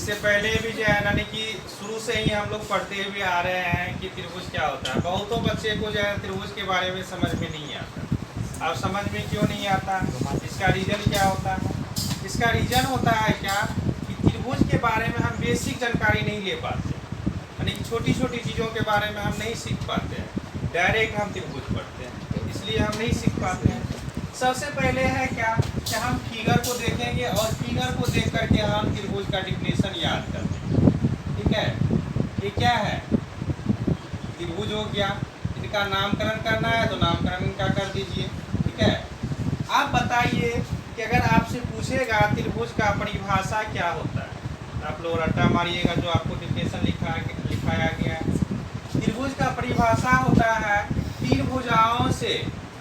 इससे पहले भी जो है यानी कि शुरू से ही हम लोग पढ़ते हुए आ रहे हैं कि त्रिभुज क्या होता है। बहुतों बच्चे को जो है त्रिभुज के बारे में समझ में नहीं आता। अब समझ में क्यों नहीं आता, इसका रीज़न क्या होता है? इसका रीज़न होता है क्या कि त्रिभुज के बारे में हम बेसिक जानकारी नहीं ले पाते, यानी कि छोटी छोटी चीज़ों के बारे में हम नहीं सीख पाते हैं। डायरेक्ट हम त्रिभुज पढ़ते हैं, इसलिए हम नहीं सीख पाते हैं। सबसे पहले है क्या कि हम फिगर को देखेंगे और फिगर को देख करके हम त्रिभुज का डिफिनेशन याद करते हैं। ठीक है, ये क्या है? त्रिभुज हो गया। इनका नामकरण करना है तो नामकरण इनका कर दीजिए। ठीक है, आप बताइए कि अगर आपसे पूछेगा त्रिभुज का परिभाषा क्या होता है, तो आप लोग रट्टा मारिएगा जो आपको डिफिनेशन लिखाया गया है। त्रिभुज का परिभाषा होता है तीन भुजाओं से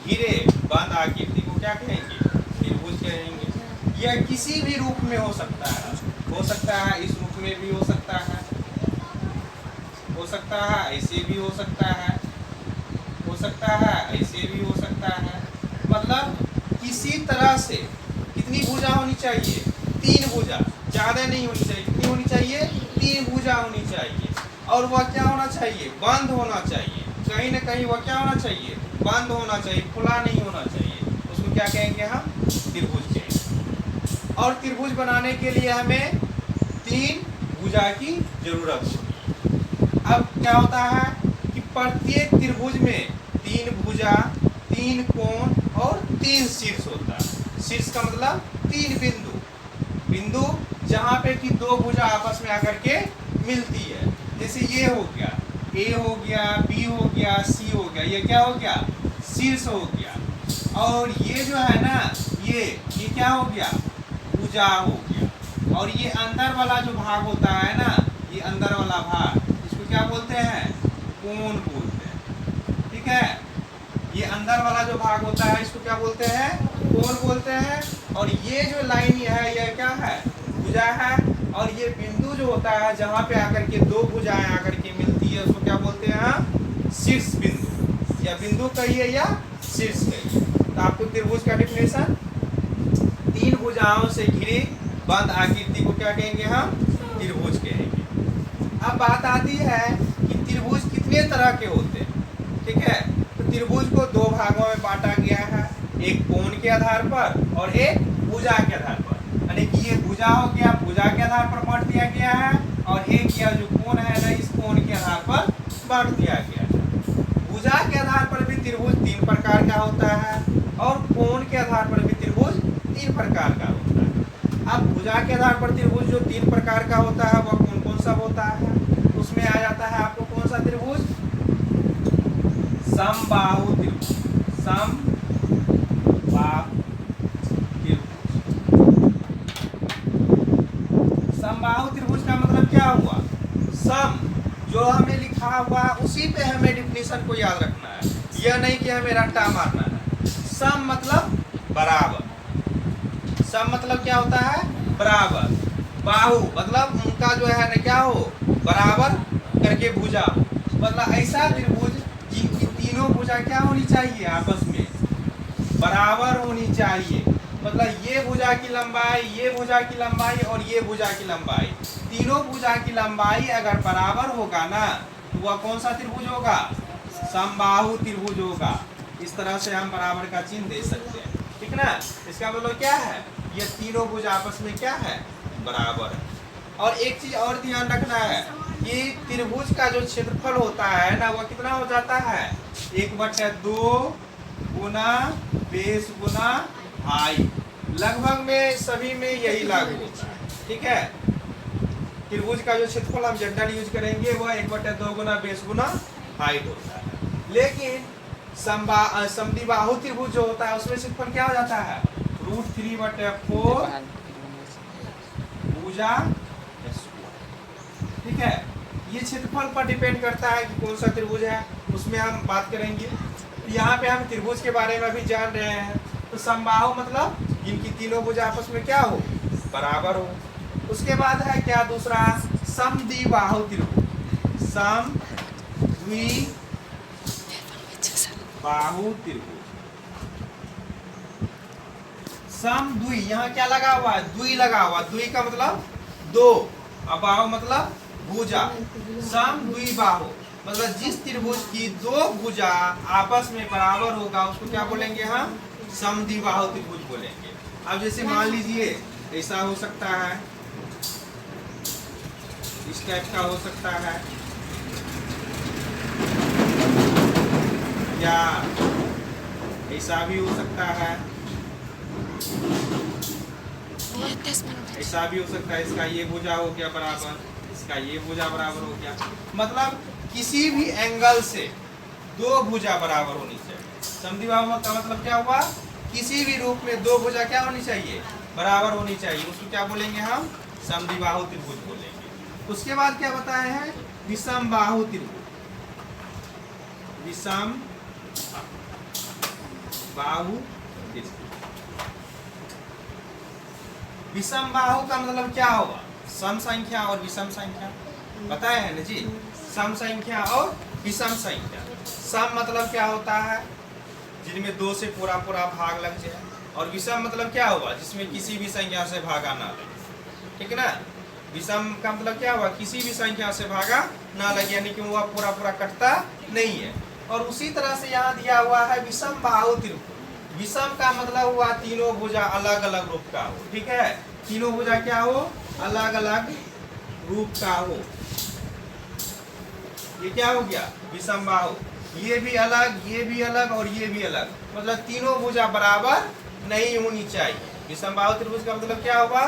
घिरे बंद आकृति को क्या कहेंगे? त्रिभुज कहेंगे। यह किसी भी रूप में हो सकता है, इस रूप में भी हो सकता है, ऐसे भी हो सकता है, ऐसे भी हो सकता है। मतलब किसी तरह से कितनी भुजा होनी चाहिए? तीन भुजा, ज़्यादा नहीं होनी चाहिए। कितनी होनी चाहिए? तीन भुजा होनी चाहिए। और वह क्या होना चाहिए? बंद होना चाहिए। कहीं ना कहीं वह क्या होना चाहिए? बंद होना चाहिए, खुला नहीं होना चाहिए। उसको क्या कहेंगे हम? त्रिभुज कहेंगे। और त्रिभुज बनाने के लिए हमें तीन भुजा की जरूरत होती है। अब क्या होता है कि प्रत्येक त्रिभुज में तीन भुजा, तीन कोण और तीन शीर्ष होता है। शीर्ष का मतलब तीन बिंदु जहाँ पे कि दो भुजा आपस में आकर के मिलती है। जैसे ये हो गया, ए हो गया, बी हो गया, सी हो गया, ये क्या हो गया? शीर्ष हो गया। और ये जो है ना, ये क्या हो गया? भुजा हो गया। और ये अंदर वाला जो भाग होता है ना, ये अंदर वाला भाग, इसको क्या बोलते हैं? कोण बोलते हैं। ठीक है, ये अंदर वाला जो भाग होता है इसको क्या बोलते हैं? कोण बोलते हैं। और ये जो लाइन है यह क्या है? भुजा है। और ये बिंदु जो होता है जहाँ पे आकर के दो भुजाएं आकर के मिलती है उसको क्या बोलते हैं? शीर्ष बिंदु, या बिंदु कहिए या शीर्ष कहिए। तो आपको त्रिभुज का डिफिनेशन, तीन भुजाओं से घिरी बंद आकृति को क्या कहेंगे हम? त्रिभुज कहेंगे। अब बात आती है कि त्रिभुज कितने तरह के होते हैं। ठीक है, तो त्रिभुज को दो भागों में बांटा गया है, एक कोण के आधार पर और एक भुजा के आधार पर। यानी कि ये भुजा हो गया, भुजा के आधार पर बांट दिया गया है, और एक यह जो कोण है ना, इस कोण के आधार पर बांट दिया गया है। भुजा के आधार पर भी त्रिभुज तीन प्रकार का होता है और कोण के आधार पर भी त्रिभुज तीन प्रकार का होता है। अब भुजा के आधार पर त्रिभुज जो तीन प्रकार का होता है वह कौन कौन सा होता है? उसमें आ जाता है आपको कौन सा त्रिभुज? समबाहु त्रिभुज। समबाहु त्रिभुज का मतलब क्या हुआ? सम जो हमें लिखा हुआ उसी पे हमें डिफिनेशन को याद रखना है, यह नहीं कि हमें रट्टा मारना है। सम मतलब बराबर। सम मतलब क्या होता है? बराबर। बाहु मतलब उनका जो है ना क्या हो? बराबर करके भुजा हो। मतलब ऐसा त्रिभुज जिनकी तीनों भुजा क्या होनी चाहिए? आपस में बराबर होनी चाहिए। मतलब ये भुजा की लंबाई, ये भुजा की लंबाई और ये भुजा की लंबाई, तीनों भुजा की लंबाई अगर बराबर होगा ना तो वह कौन सा त्रिभुज होगा? समबाहु त्रिभुज होगा। इस तरह से हम बराबर का चिन्ह दे सकते हैं। ठीक ना? इसका मतलब क्या है? ये तीनों भुज आपस में क्या है? बराबर है। और एक चीज और ध्यान रखना है कि त्रिभुज का जो क्षेत्रफल होता है ना वह कितना हो जाता है? 1/2 गुना बेस गुना हाइट। लगभग में सभी में यही लागू होता है। ठीक है, त्रिभुज का जो क्षेत्रफल हम जनरल यूज करेंगे वह 1/2 गुना बेस गुना हाइट होता है। लेकिन समद्विबाहु त्रिभुज जो होता है उसमें क्षेत्रफल क्या हो जाता है? √3/4 भुजा। ठीक है, ये क्षेत्रफल पर डिपेंड करता है कि कौन सा त्रिभुज है, उसमें हम बात करेंगे। यहाँ पे हम त्रिभुज के बारे में भी जान रहे हैं। तो समबाहु मतलब जिनकी तीनों भुजा आपस में क्या हो? बराबर हो। उसके बाद है क्या दूसरा? समद्विबाहु त्रिभुज। समद्विबाहु त्रिभुज। सम द्वि, यहाँ क्या लगा हुआ है? द्वि लगा हुआ। द्वि का मतलब दो, अबाहु मतलब भुजा, समद्विबाहु मतलब जिस त्रिभुज की दो भुजा आपस में बराबर होगा उसको क्या बोलेंगे हम, समद्विबाहु त्रिभुज बोलेंगे। अब जैसे मान लीजिए ऐसा हो सकता है, इस टाइप का हो सकता है, या ऐसा भी हो सकता है, ऐसा भी हो सकता है। इसका ये भुजा हो गया बराबर, इसका ये भुजा बराबर हो गया। मतलब किसी भी एंगल से दो भुजा बराबर होनी चाहिए। समद्विबाहु का मतलब क्या हुआ, किसी भी रूप में दो भुजा क्या होनी चाहिए, बराबर होनी चाहिए, उसको क्या बोलेंगे हम, समद्विबाहु त्रिभुज बोलेंगे। उसके बाद क्या बताए हैं, विषमबाहु त्रिभुज, विषम बाहु त्रिभुज। विषमबाहु का मतलब क्या होगा, सम संख्या और विषम संख्या, बताए हैं ना जी, सम संख्या और विषम संख्या। सम मतलब क्या होता है, जिनमें दो से पूरा पूरा भाग लग जाए, और विषम मतलब क्या होगा, जिसमें किसी भी संख्या से भागा ना लगे, ठीक है ना। विषम का मतलब क्या हुआ, किसी भी संख्या से भागा ना लगे, यानी कि वह पूरा पूरा कटता नहीं है। और उसी तरह से यहाँ दिया हुआ है विषमबाहु त्रिभुज। विषम का मतलब हुआ तीनों भुजा अलग अलग रूप का हो, ठीक है, तीनों भुजा क्या हो, अलग अलग रूप का हो, ये क्या हो गया, विषमबाहु। ये भी अलग, ये भी अलग और ये भी अलग, मतलब तीनों भुजा बराबर नहीं होनी चाहिए। विषमबाहु त्रिभुज का मतलब क्या होगा,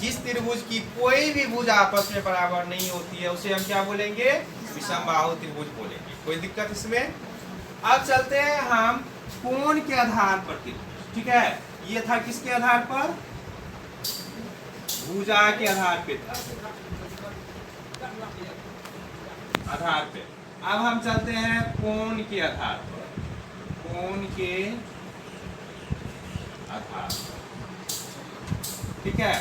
जिस त्रिभुज की कोई भी भुजा आपस में बराबर नहीं होती है उसे हम क्या बोलेंगे, विषमबाहु त्रिभुज बोलेंगे। कोई दिक्कत इसमें। अब चलते हैं हम कोण के आधार पर त्रिभुज, ठीक है, ये था किसके आधार पर, भुजा के आधार पे था, आधार पे। अब हम चलते हैं कोण के आधार पर, कोण के आधार पर, ठीक है,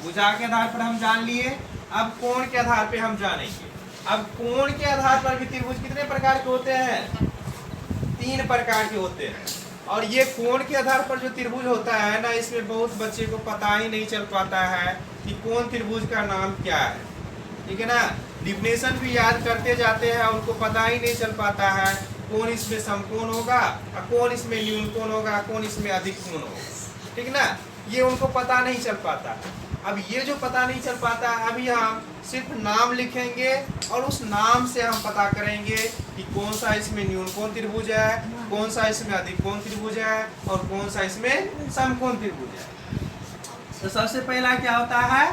भुजा के आधार पर हम जान लिए। अब कोण के आधार पे हम जानेंगे। अब कोण के आधार पर भी त्रिभुज कितने प्रकार के होते हैं, 3 प्रकार के होते हैं। और ये कोण के आधार पर जो त्रिभुज होता है ना, इसमें बहुत बच्चे को पता ही नहीं चल पाता है कि कौन त्रिभुज का नाम क्या है, ठीक है ना। डिफिनेशन भी याद करते जाते हैं, उनको पता ही नहीं चल पाता है कौन इसमें समकोण होगा और कौन इसमें न्यून कोण होगा, कौन इसमें अधिक कोण होगा, ठीक ना, ये उनको पता नहीं चल पाता। अब ये जो पता नहीं चल पाता, अभी हम सिर्फ नाम लिखेंगे और उस नाम से हम पता करेंगे कि कौन सा इसमें न्यून कोण त्रिभुज है, कौन सा इसमें अधिक कोण त्रिभुज है और कौन सा इसमें समकोण त्रिभुज है। तो सबसे पहला क्या होता है,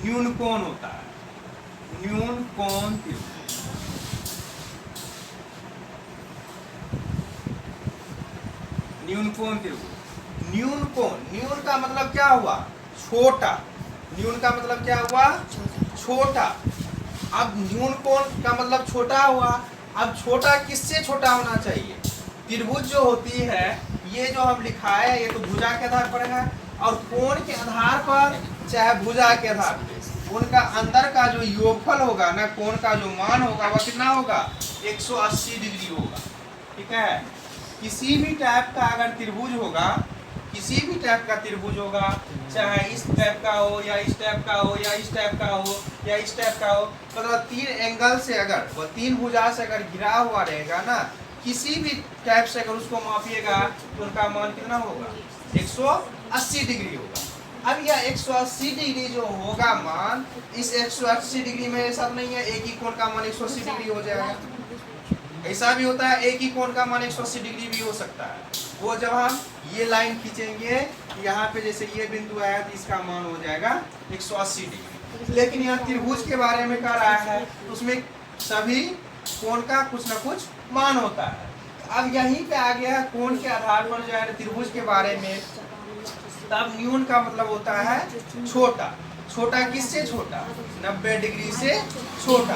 न्यून कोण होता है, न्यून कोण त्रिभुज। न्यून कोण त्रिभुज, न्यून कोण, न्यून का मतलब क्या हुआ, छोटा, न्यून का मतलब क्या हुआ, छोटा। अब न्यून कोण का मतलब छोटा हुआ। अब छोटा किससे छोटा होना चाहिए, त्रिभुज जो होती है, ये जो हम लिखाए है ये तो भुजा के आधार पर है, और कोण के आधार पर चाहे भुजा के आधार पर उनका अंदर का जो योगफल होगा ना, कोण का जो मान होगा वह कितना होगा, 180 डिग्री होगा, ठीक है। किसी भी टाइप का अगर त्रिभुज होगा, किसी भी टाइप का त्रिभुज होगा, चाहे इस टाइप का हो या इस टाइप का हो या इस टाइप का हो या इस टाइप का हो, मतलब 3 एंगल से अगर वह 3 भुजा से अगर घिरा हुआ रहेगा ना, किसी भी टाइप से अगर उसको मापिएगा तो उनका मान कितना होगा, 180 डिग्री होगा। अब यह 180 डिग्री जो होगा मान, इस 180 डिग्री में ऐसा नहीं है एक ही कोण का मान 180 डिग्री हो जाएगा, ऐसा भी होता है एक ही कोण का मान 180 डिग्री भी हो सकता है। वो जब हम ये लाइन खींचेंगे यहाँ पे, जैसे ये बिंदु आया तो इसका मान हो जाएगा 180 डिग्री। लेकिन यहाँ त्रिभुज के बारे में कह रहा है, उसमें सभी कोण का कुछ ना कुछ मान होता है। अब यहीं पे आ गया है कोण के आधार पर जो है त्रिभुज के बारे में। तब न्यून का मतलब होता है छोटा। छोटा किससे छोटा, 90 डिग्री से छोटा।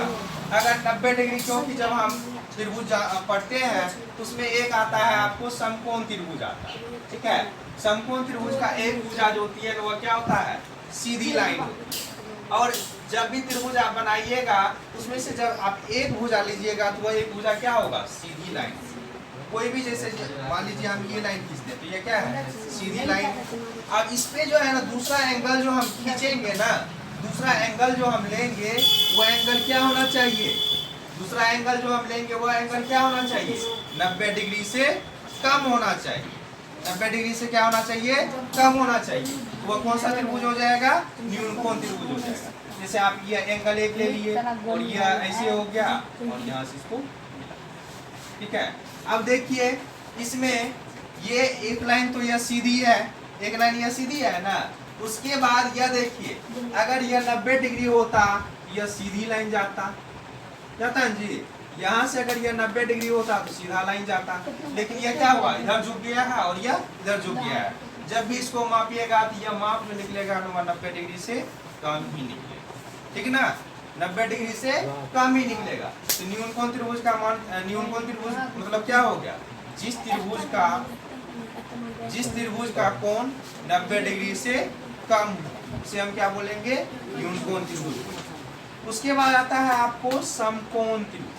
अगर 90 डिग्री, क्योंकि जब हम त्रिभुज पढ़ते हैं तो उसमें एक आता है आपको समकोण त्रिभुज आता है, ठीक है। समकोण त्रिभुज का एक भुजा जो होती है वह क्या होता है, सीधी लाइन होती है। और जब भी त्रिभुज आप बनाइएगा उसमें से जब आप एक भुजा लीजिएगा तो वह एक भुजा क्या होगा, सीधी लाइन। कोई भी, जैसे मान लीजिए हम ये लाइन खींचते हैं तो ये क्या है, सीधी लाइन। अब इस पे जो है ना दूसरा एंगल जो हम खींचेंगे ना, दूसरा एंगल जो हम लेंगे वो एंगल क्या होना चाहिए, दूसरा एंगल जो हम लेंगे वो एंगल क्या होना चाहिए, 90 डिग्री से कम होना चाहिए, 90 डिग्री से क्या होना चाहिए, कम होना चाहिए। तो वह कौन सा त्रिभुज हो जाएगा, न्यूनकोण त्रिभुज हो जाएगा। जैसे आप ये एंगल एक ले लिए और ये ऐसे हो गया और यहाँ से इसको, ठीक है। अब देखिए इसमें ये एक लाइन तो यह सीधी है, एक लाइन यह सीधी है ना, उसके बाद यह देखिए अगर यह 90 डिग्री होता यह सीधी लाइन जाता है जी, यहाँ से अगर यह 90 डिग्री होता तो सीधा लाइन जाता, लेकिन यह क्या हुआ, इधर झुक गया है और यह इधर झुक गया है। जब भी इसको मापिएगा तो यह माप में निकलेगा 90 डिग्री से कम ही निकलेगा, ठीक ना, 90 डिग्री से कम ही निकलेगा। तो न्यूनकोण त्रिभुज का मान, न्यूनकोण त्रिभुज मतलब क्या हो गया, जिस त्रिभुज का कोण 90 डिग्री से कम हो उसे हम क्या बोलेंगे, न्यूनकोण त्रिभुज। उसके बाद आता है आपको समकोण त्रिभुज,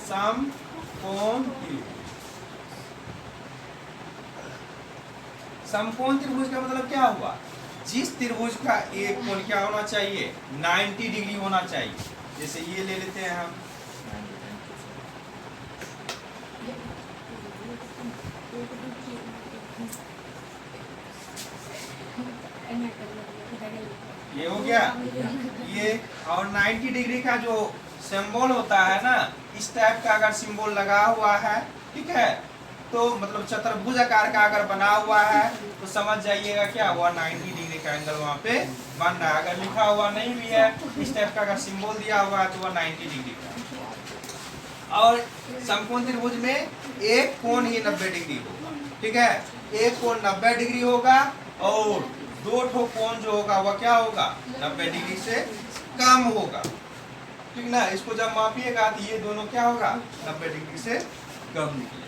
समकोण त्रिभुज। समकोण त्रिभुज का मतलब क्या हुआ, जिस त्रिभुज का एक कोण क्या होना चाहिए, 90 डिग्री होना चाहिए। जैसे ये ले लेते हैं हम, ये हो गया ये, और 90 डिग्री का जो सिंबल होता है ना, इस टाइप का अगर सिंबल लगा हुआ है, ठीक है, तो मतलब चतुर्भुज आकार का अगर बना हुआ है तो समझ जाइएगा क्या हुआ, 90 डिग्री का एंगल वहाँ पे बन रहा है। अगर लिखा हुआ नहीं भी है, इस टाइप का अगर सिंबल दिया हुआ है तो वह 90 डिग्री का। और समकोण त्रिभुज में एक कोण ही 90 डिग्री होगा, ठीक है, एक कोण 90 डिग्री होगा और दो ठो कोण जो होगा वह क्या होगा, 90 डिग्री से कम होगा, ठीक ना। इसको जब मापिएगा तो ये दोनों क्या होगा, 90 डिग्री से कम निकलेगा।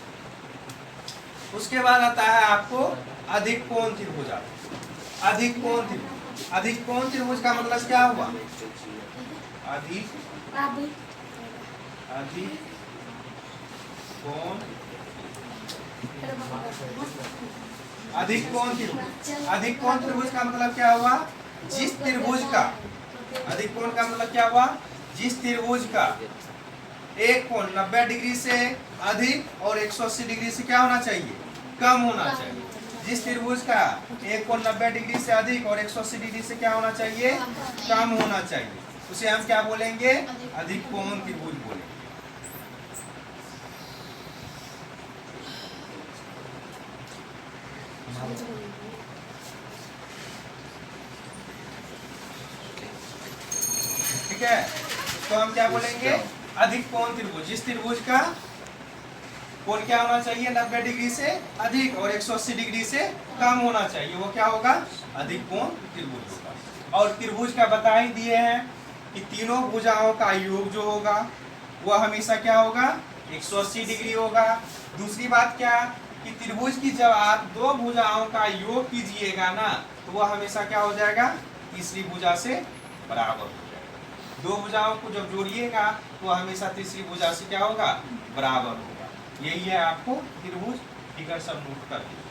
उसके बाद आता है आपको अधिक कोण त्रिभुज। अधिक कोण त्रिभुज, अधिक कोण त्रिभुज का मतलब क्या हुआ, अधिक कोण, अधिक कोण त्रिभुज। अधिक कोण त्रिभुज का मतलब क्या हुआ, जिस त्रिभुज का, अधिक कोण का मतलब क्या हुआ, जिस त्रिभुज का एक कोण 90 डिग्री से अधिक और 180 डिग्री से क्या होना चाहिए, कम होना चाहिए। जिस त्रिभुज का एक कोण 90 डिग्री से अधिक और 180 डिग्री से क्या होना चाहिए, कम होना चाहिए, उसे हम क्या बोलेंगे, अधिक कोण त्रिभुज बोलेंगे। ठीक है, तो हम क्या बोलेंगे, अधिक कोण त्रिभुज। जिस त्रिभुज का कोण क्या होना चाहिए, 90 डिग्री से अधिक और 180 डिग्री से कम होना चाहिए, वो क्या होगा, अधिक कोण त्रिभुज होगा। और त्रिभुज का बता ही दिए हैं कि तीनों भुजाओं का योग जो होगा वह हमेशा क्या होगा, 180 डिग्री होगा। दूसरी बात क्या, कि त्रिभुज की जब आप दो भुजाओं का योग कीजिएगा ना, तो वह हमेशा क्या हो जाएगा, तीसरी भुजा से बराबर हो जाएगा। दो भुजाओं को जब जोड़िएगा तो हमेशा तीसरी भुजा से क्या होगा, बराबर होगा। यही है आपको त्रिभुज, फिगर सब नोट कर दीजिए।